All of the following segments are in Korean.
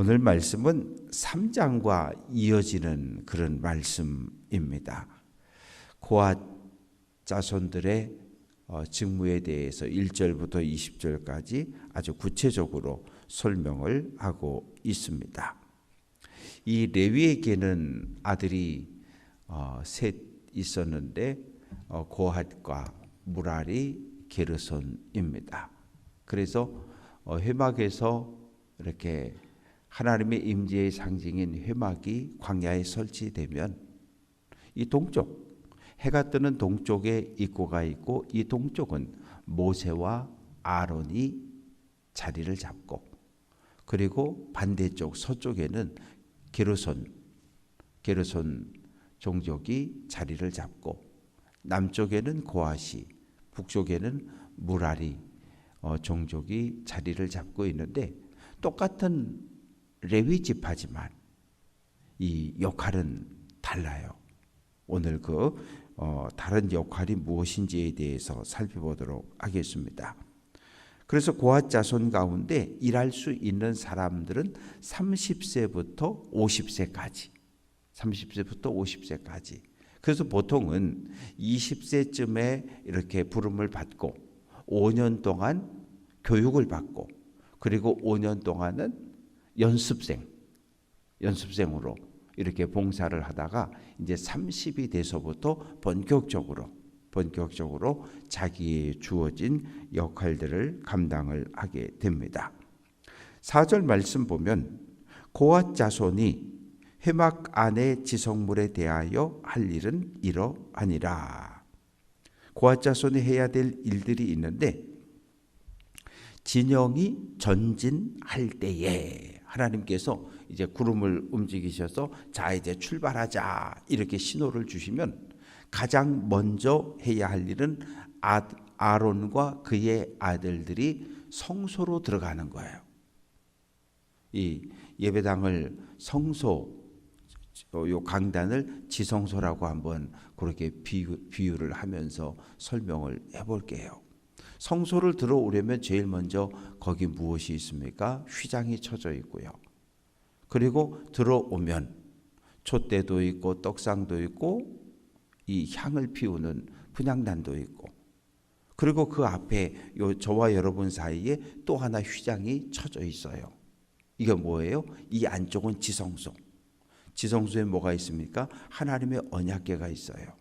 오늘 말씀은 3장과 이어지는 그런 말씀입니다. 고앗 자손들의 직무에 대해서 1절부터 20절까지 아주 구체적으로 설명을 하고 있습니다. 이 레위에게는 아들이 셋 있었는데 고핫과 무랄이 게르손입니다. 그래서 회막에서 이렇게 하나님의 임재의 상징인 회막이 광야에 설치되면 이 동쪽, 해가 뜨는 동쪽에 입구가 있고 이 동쪽은 모세와 아론이 자리를 잡고, 그리고 반대쪽 서쪽에는 게르손 종족이 자리를 잡고, 남쪽에는 고핫이, 북쪽에는 무랄이 종족이 자리를 잡고 있는데 똑같은 레위 지파지만 이 역할은 달라요. 오늘 그 다른 역할이 무엇인지에 대해서 살펴보도록 하겠습니다. 그래서 고핫 자손 가운데 일할 수 있는 사람들은 30세부터 50세까지. 그래서 보통은 20세쯤에 이렇게 부름을 받고 5년 동안 교육을 받고, 그리고 5년 동안은 연습생으로 이렇게 봉사를 하다가 이제 30이 돼서부터 본격적으로 자기의 주어진 역할들을 감당을 하게 됩니다. 4절 말씀 보면 고핫 자손이 회막 안의 지성물에 대하여 할 일은 이러하니라. 고핫 자손이 해야 될 일들이 있는데, 진영이 전진할 때에 하나님께서 이제 구름을 움직이셔서 자 이제 출발하자 이렇게 신호를 주시면 가장 먼저 해야 할 일은 아론과 그의 아들들이 성소로 들어가는 거예요. 이 예배당을 성소, 요 강단을 지성소라고 한번 그렇게 비유를 하면서 설명을 해볼게요. 성소를 들어오려면 제일 먼저 거기 무엇이 있습니까? 휘장이 쳐져 있고요. 그리고 들어오면 촛대도 있고 떡상도 있고 이 향을 피우는 분향단도 있고, 그리고 그 앞에 저와 여러분 사이에 또 하나 휘장이 쳐져 있어요. 이게 뭐예요? 이 안쪽은 지성소. 지성소에 뭐가 있습니까? 하나님의 언약궤가 있어요.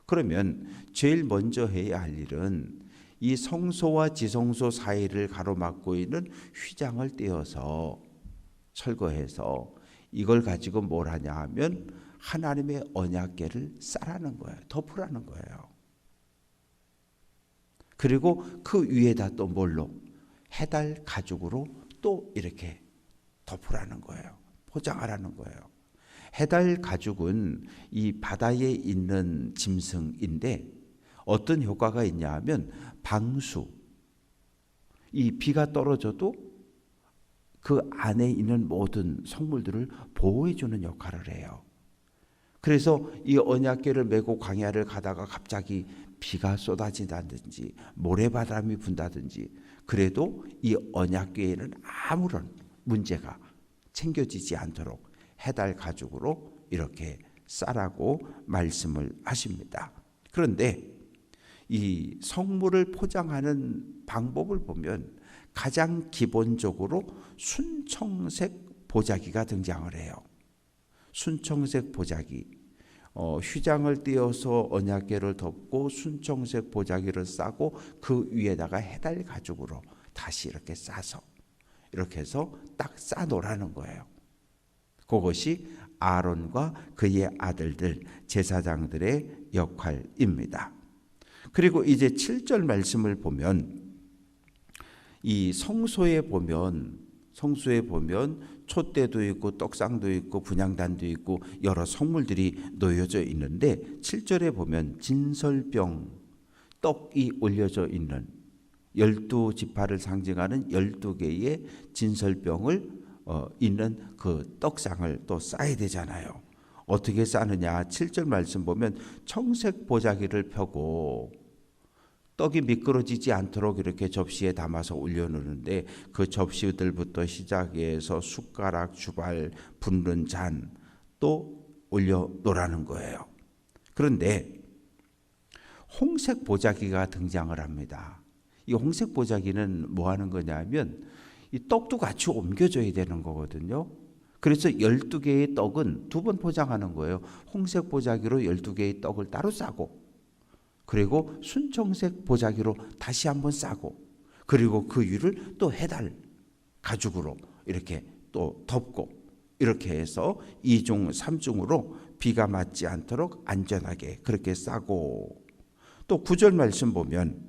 그러면 제일 먼저 해야 할 일은 이 성소와 지성소 사이를 가로막고 있는 휘장을 떼어서 철거해서 이걸 가지고 뭘 하냐 하면 하나님의 언약궤를 싸라는 거예요. 덮으라는 거예요. 그리고 그 위에다 또 뭘로? 해달 가죽으로 또 이렇게 덮으라는 거예요. 포장하라는 거예요. 해달 가죽은 이 바다에 있는 짐승인데 어떤 효과가 있냐 하면 방수, 이 비가 떨어져도 그 안에 있는 모든 성물들을 보호해 주는 역할을 해요. 그래서 이 언약궤를 메고 광야를 가다가 갑자기 비가 쏟아진다든지 모래바람이 분다든지 그래도 이 언약궤에는 아무런 문제가 챙겨지지 않도록 해달 가죽으로 이렇게 싸라고 말씀을 하십니다. 그런데 이 성물을 포장하는 방법을 보면 가장 기본적으로 순청색 보자기가 등장을 해요. 순청색 보자기, 휘장을 띄어서 언약궤를 덮고 순청색 보자기를 싸고 그 위에다가 해달 가죽으로 다시 이렇게 싸서 이렇게 해서 딱 싸놓으라는 거예요. 그것이 아론과 그의 아들들 제사장들의 역할입니다. 그리고 이제 7절 말씀을 보면 이 성소에 보면 촛대도 있고 떡상도 있고 분향단도 있고 여러 성물들이 놓여져 있는데 7절에 보면 진설병, 떡이 올려져 있는 12지파를 상징하는 12개의 진설병을 있는 그 떡상을 또 쌓아야 되잖아요. 어떻게 싸느냐? 7절 말씀 보면 청색 보자기를 펴고 떡이 미끄러지지 않도록 이렇게 접시에 담아서 올려놓는데 그 접시들부터 시작해서 숟가락, 주발, 붓는 잔 또 올려놓으라는 거예요. 그런데 홍색 보자기가 등장을 합니다. 이 홍색 보자기는 뭐 하는 거냐면 이 떡도 같이 옮겨줘야 되는 거거든요. 그래서 12개의 떡은 2번 포장하는 거예요. 홍색 보자기로 12개의 떡을 따로 싸고, 그리고 순청색 보자기로 다시 한번 싸고, 그리고 그 위를 또 해달 가죽으로 이렇게 또 덮고, 이렇게 해서 2중 3중으로 비가 맞지 않도록 안전하게 그렇게 싸고, 또 9절 말씀 보면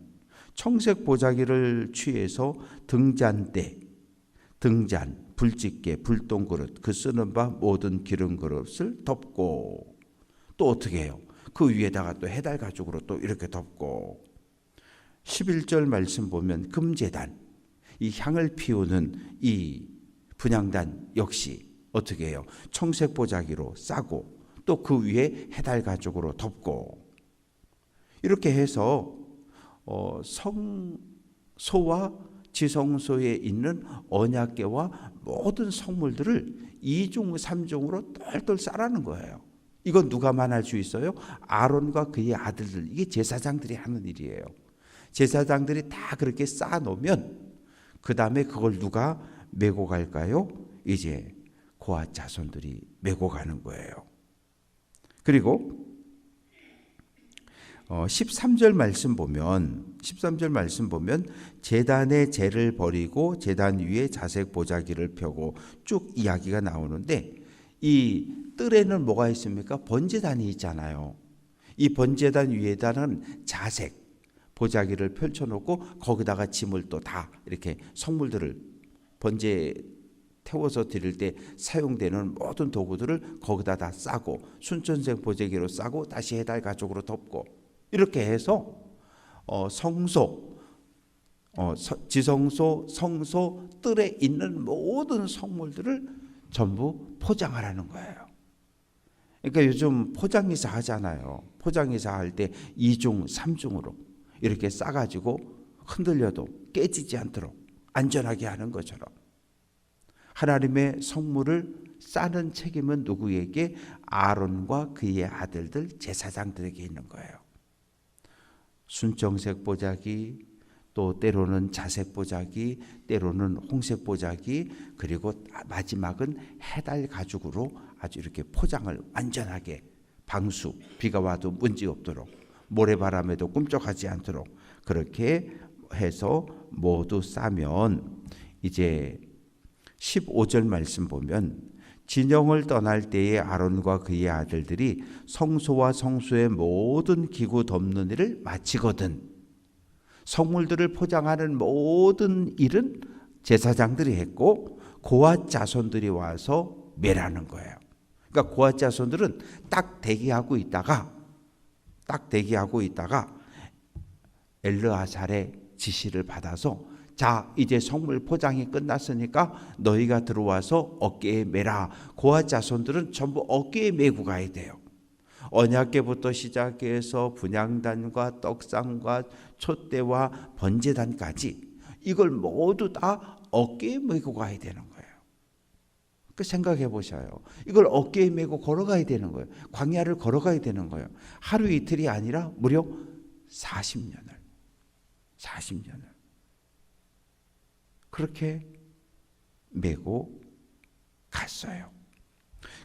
청색 보자기를 취해서 등잔대, 등잔, 불집게, 불똥그릇, 그 쓰는 바 모든 기름 그릇을 덮고, 또 어떻게 해요? 그 위에다가 또 해달 가죽으로 또 이렇게 덮고, 11절 말씀 보면 금제단, 이 향을 피우는 이 분향단 역시 어떻게 해요? 청색 보자기로 싸고, 또 그 위에 해달 가죽으로 덮고, 이렇게 해서 성소와 지성소에 있는 언약궤와 모든 성물들을 2중 3중으로 똘똘 싸라는 거예요. 이건 누가만 할 수 있어요? 아론과 그의 아들들, 이게 제사장들이 하는 일이에요. 제사장들이 다 그렇게 쌓아놓으면 그 다음에 그걸 누가 메고 갈까요? 이제 고핫 자손들이 메고 가는 거예요. 그리고 13절 말씀 보면 제단의 재를 버리고 제단 위에 자색 보자기를 펴고 쭉 이야기가 나오는데, 이 뜰에는 뭐가 있습니까? 번제단이 있잖아요. 이 번제단 위에다는 자색 보자기를 펼쳐놓고 거기다가 짐을 또 다 이렇게 성물들을 번제 태워서 드릴 때 사용되는 모든 도구들을 거기다 다 싸고, 순천색 보자기로 싸고 다시 해달 가죽으로 덮고, 이렇게 해서 성소, 지성소, 성소 뜰에 있는 모든 성물들을 전부 포장하라는 거예요. 그러니까 요즘 포장이사 하잖아요. 포장이사 할 때 2중 3중으로 이렇게 싸가지고 흔들려도 깨지지 않도록 안전하게 하는 것처럼, 하나님의 성물을 싸는 책임은 누구에게? 아론과 그의 아들들 제사장들에게 있는 거예요. 순정색 보자기, 또 때로는 자색 보자기, 때로는 홍색 보자기, 그리고 마지막은 해달 가죽으로 아주 이렇게 포장을 완전하게, 방수, 비가 와도 문제 없도록, 모래바람에도 꿈쩍하지 않도록 그렇게 해서 모두 싸면, 이제 15절 말씀 보면 진영을 떠날 때에 아론과 그의 아들들이 성소와 성소의 모든 기구 덮는 일을 마치거든. 성물들을 포장하는 모든 일은 제사장들이 했고 고핫 자손들이 와서 매라는 거예요. 그러니까 고핫 자손들은 딱 대기하고 있다가 엘르아살의 지시를 받아서, 자, 이제 성물 포장이 끝났으니까 너희가 들어와서 어깨에 매라. 고핫 자손들은 전부 어깨에 메고 가야 돼요. 언약궤부터 시작해서 분향단과 떡상과 촛대와 번제단까지 이걸 모두 다 어깨에 메고 가야 되는 거예요. 그 생각해 보셔요. 이걸 어깨에 메고 걸어가야 되는 거예요. 광야를 걸어가야 되는 거예요. 하루 이틀이 아니라 무려 40년을 그렇게 메고 갔어요.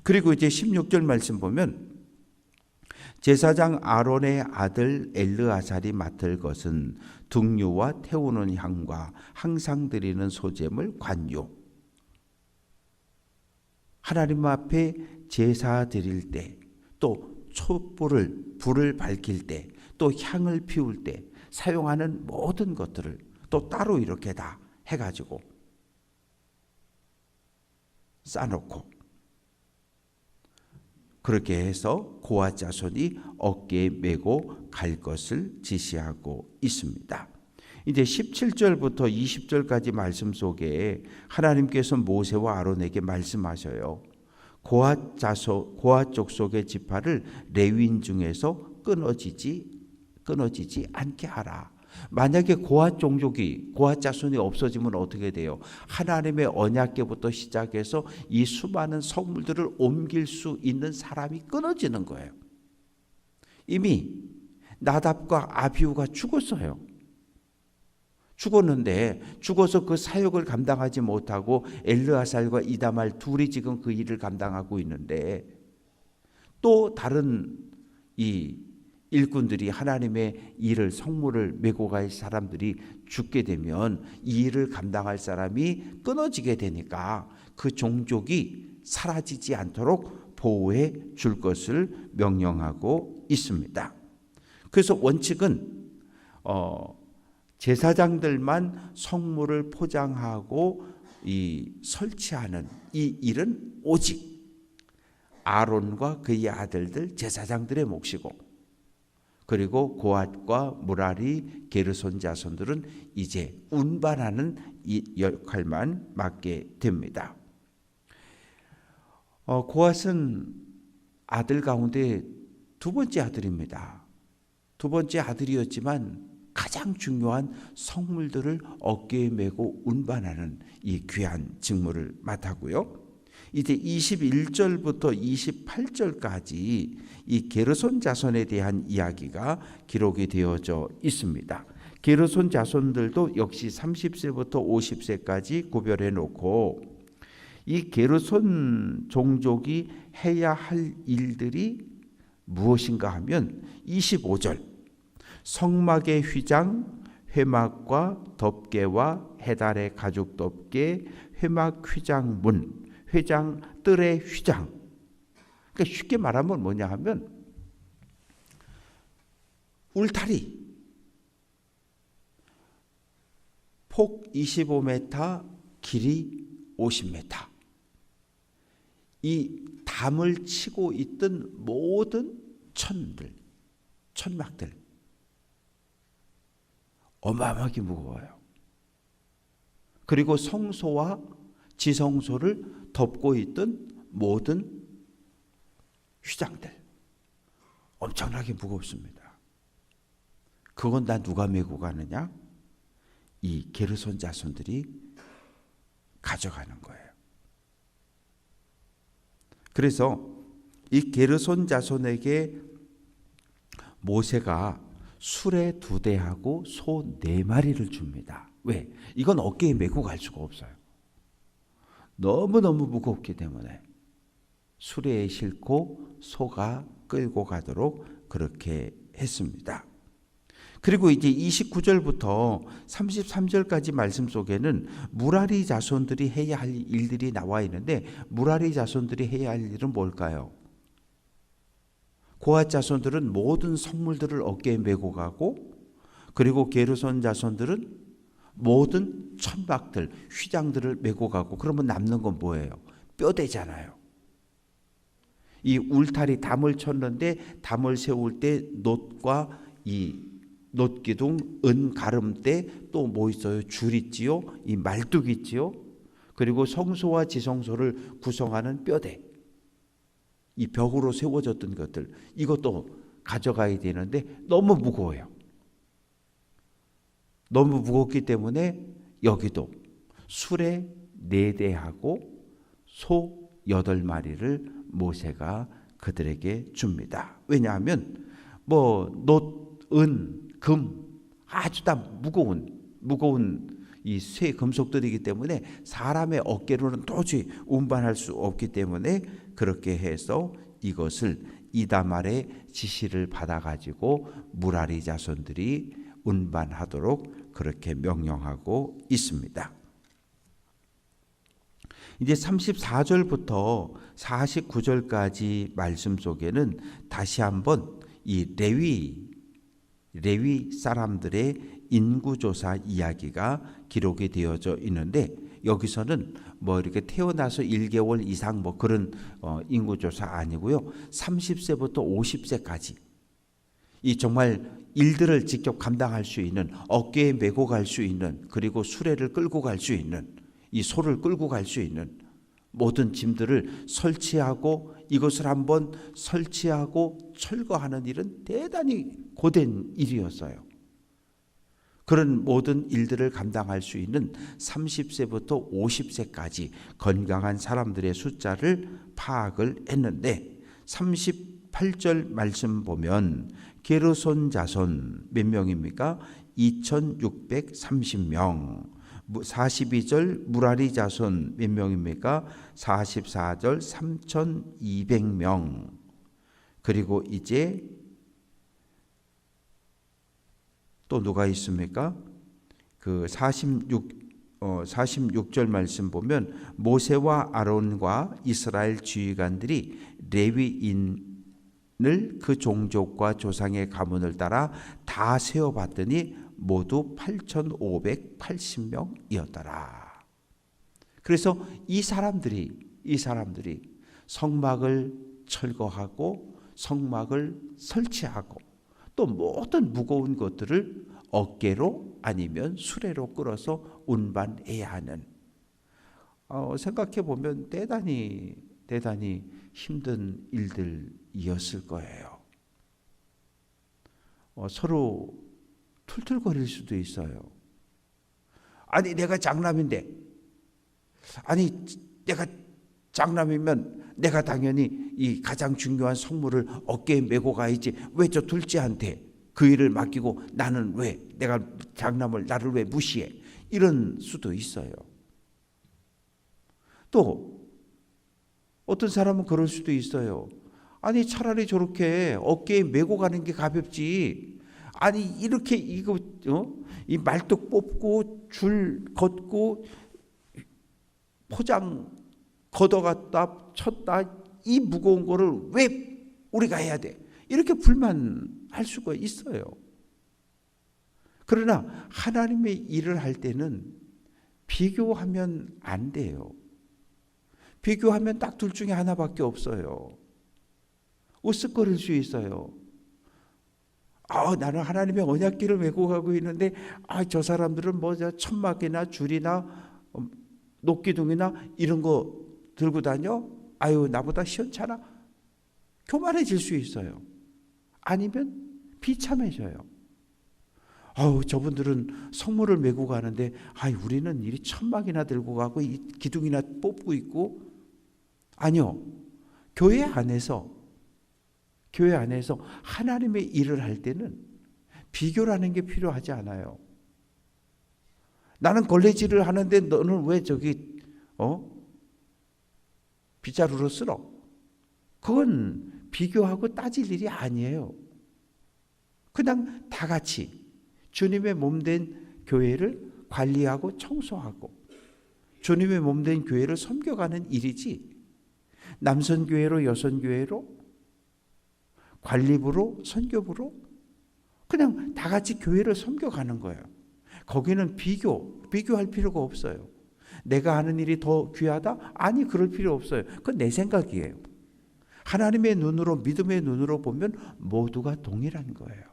그리고 이제 16절 말씀 보면 제사장 아론의 아들 엘르아살이 맡을 것은 등유와 태우는 향과 항상 드리는 소제물 관유. 하나님 앞에 제사 드릴 때, 또 촛불을 불을 밝힐 때, 또 향을 피울 때 사용하는 모든 것들을 또 따로 이렇게 다 해가지고 싸놓고, 그렇게 해서 고핫 자손이 어깨에 메고 갈 것을 지시하고 있습니다. 이제 17절부터 20절까지 말씀 속에 하나님께서 모세와 아론에게 말씀하셔요. 고핫 족속의 지파를 레위인 중에서 끊어지지 않게 하라. 만약에 고핫 종족이, 고핫 자손이 없어지면 어떻게 돼요? 하나님의 언약궤부터 시작해서 이 수많은 성물들을 옮길 수 있는 사람이 끊어지는 거예요. 이미 나답과 아비후가 죽었어요. 죽었는데 죽어서 그 사역을 감당하지 못하고 엘르아살과 이다말 둘이 지금 그 일을 감당하고 있는데, 또 다른 이 일꾼들이 하나님의 일을, 성물을 메고 갈 사람들이 죽게 되면 이 일을 감당할 사람이 끊어지게 되니까 그 종족이 사라지지 않도록 보호해 줄 것을 명령하고 있습니다. 그래서 원칙은 제사장들만 성물을 포장하고 설치하는 이 일은 오직 아론과 그의 아들들 제사장들의 몫이고, 그리고 고핫과 무라리 게르손 자손들은 이제 운반하는 이 역할만 맡게 됩니다. 고핫은 아들 가운데 두 번째 아들입니다. 두 번째 아들이었지만 가장 중요한 성물들을 어깨에 메고 운반하는 이 귀한 직무를 맡았고요. 이제 21절부터 28절까지 이 게르손 자손에 대한 이야기가 기록이 되어져 있습니다. 게르손 자손들도 역시 30세부터 50세까지 구별해 놓고, 이 게르손 종족이 해야 할 일들이 무엇인가 하면 25절 성막의 휘장, 회막과 덮개와 해달의 가죽 덮개, 회막 휘장 문, 회장 뜰의 휘장. 그러니까 쉽게 말하면 뭐냐 하면 울타리, 폭 25m, 길이 50m. 이 담을 치고 있던 모든 천막들 어마어마하게 무거워요. 그리고 성소와 지성소를 덮고 있던 모든 휘장들 엄청나게 무겁습니다. 그건 다 누가 메고 가느냐? 이 게르손 자손들이 가져가는 거예요. 그래서 이 게르손 자손에게 모세가 수레 2대하고 소 4마리를 줍니다. 왜? 이건 어깨에 메고 갈 수가 없어요. 너무너무 무겁기 때문에 수레에 싣고 소가 끌고 가도록 그렇게 했습니다. 그리고 이제 29절부터 33절까지 말씀 속에는 무라리 자손들이 해야 할 일들이 나와 있는데, 무라리 자손들이 해야 할 일은 뭘까요? 고핫 자손들은 모든 성물들을 어깨에 메고 가고, 그리고 게르손 자손들은 모든 천막들, 휘장들을 메고 가고, 그러면 남는 건 뭐예요? 뼈대잖아요. 이 울타리 담을 쳤는데 담을 세울 때 놋과 이 놋기둥, 은가름대, 또 뭐 있어요? 줄 있지요? 이 말뚝 있지요? 그리고 성소와 지성소를 구성하는 뼈대, 이 벽으로 세워졌던 것들, 이것도 가져가야 되는데 너무 무거워요. 너무 무겁기 때문에 여기도 수레 4대하고 소 8마리를 모세가 그들에게 줍니다. 왜냐하면 놋, 은, 금 아주 다 무거운 이 쇠 금속들이기 때문에 사람의 어깨로는 도저히 운반할 수 없기 때문에 그렇게 해서 이것을 이다말의 지시를 받아가지고 무라리 자손들이 운반하도록 그렇게 명령하고 있습니다. 이제 34절부터 49절까지 말씀 속에는 다시 한번 이 레위 사람들의 인구조사 이야기가 기록이 되어져 있는데, 여기서는 이렇게 태어나서 1개월 이상 그런 인구조사 아니고요. 30세부터 50세까지 이 정말 일들을 직접 감당할 수 있는, 어깨에 메고 갈 수 있는, 그리고 수레를 끌고 갈 수 있는, 이 소를 끌고 갈 수 있는 모든 짐들을 설치하고, 이것을 한번 설치하고 철거하는 일은 대단히 고된 일이었어요. 그런 모든 일들을 감당할 수 있는 30세부터 50세까지 건강한 사람들의 숫자를 파악을 했는데 38절 말씀 보면 게르손 자손 몇 명입니까? 2630명. 42절 무라리 자손 몇 명입니까? 44절 3200명. 그리고 이제 또 누가 있습니까? 그 46절 말씀 보면 모세와 아론과 이스라엘 지휘관들이 레위인을 그 종족과 조상의 가문을 따라 다 세어봤더니 모두 8,580명이었더라. 그래서 이 사람들이 성막을 철거하고 성막을 설치하고 또 모든 무거운 것들을 어깨로 아니면 수레로 끌어서 운반해야 하는, 생각해 보면 대단히 힘든 일들이었을 거예요. 서로 툴툴거릴 수도 있어요. 아니 내가 장남인데, 아니 내가 장남이면 내가 당연히 이 가장 중요한 성물을 어깨에 메고 가야지. 왜 저 둘째한테 그 일을 맡기고 나는 왜 내가 장남을 나를 왜 무시해? 이런 수도 있어요. 또 어떤 사람은 그럴 수도 있어요. 아니 차라리 저렇게 어깨에 메고 가는 게 가볍지. 아니 이렇게 이 말뚝 뽑고 줄 걷고 포장 걷어갔다 쳤다 이 무거운 거를 왜 우리가 해야 돼? 이렇게 불만할 수가 있어요. 그러나 하나님의 일을 할 때는 비교하면 안 돼요. 비교하면 딱 둘 중에 하나밖에 없어요. 으쓱거릴 수 있어요. 나는 하나님의 언약궤를 메고 가고 있는데 저 사람들은 천막이나 줄이나 녹기둥이나 이런 거 들고 다녀? 나보다 시원찮아? 교만해질 수 있어요. 아니면 비참해져요. 저분들은 성물을 메고 가는데 우리는 이리 천막이나 들고 가고 이 기둥이나 뽑고 있고. 아니요. 교회 안에서 하나님의 일을 할 때는 비교라는 게 필요하지 않아요. 나는 걸레질을 하는데 너는 왜 저기 빗자루로 쓸어? 그건 비교하고 따질 일이 아니에요. 그냥 다 같이 주님의 몸된 교회를 관리하고 청소하고 주님의 몸된 교회를 섬겨가는 일이지, 남선교회로 여선교회로 관리부로 선교부로 그냥 다 같이 교회를 섬겨가는 거예요. 거기는 비교할 필요가 없어요. 내가 하는 일이 더 귀하다? 아니, 그럴 필요 없어요. 그건 내 생각이에요. 하나님의 눈으로, 믿음의 눈으로 보면 모두가 동일한 거예요.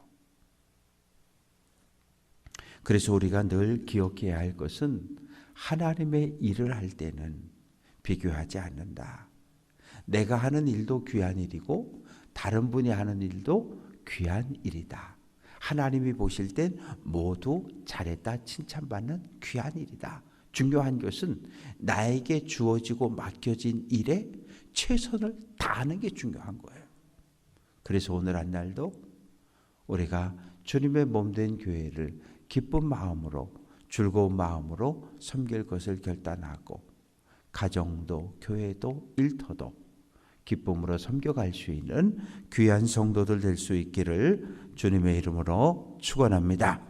그래서 우리가 늘 기억해야 할 것은 하나님의 일을 할 때는 비교하지 않는다. 내가 하는 일도 귀한 일이고 다른 분이 하는 일도 귀한 일이다. 하나님이 보실 땐 모두 잘했다 칭찬받는 귀한 일이다. 중요한 것은 나에게 주어지고 맡겨진 일에 최선을 다하는 게 중요한 거예요. 그래서 오늘 한 날도 우리가 주님의 몸된 교회를 기쁜 마음으로, 즐거운 마음으로 섬길 것을 결단하고 가정도 교회도 일터도 기쁨으로 섬겨갈 수 있는 귀한 성도들 될 수 있기를 주님의 이름으로 축원합니다.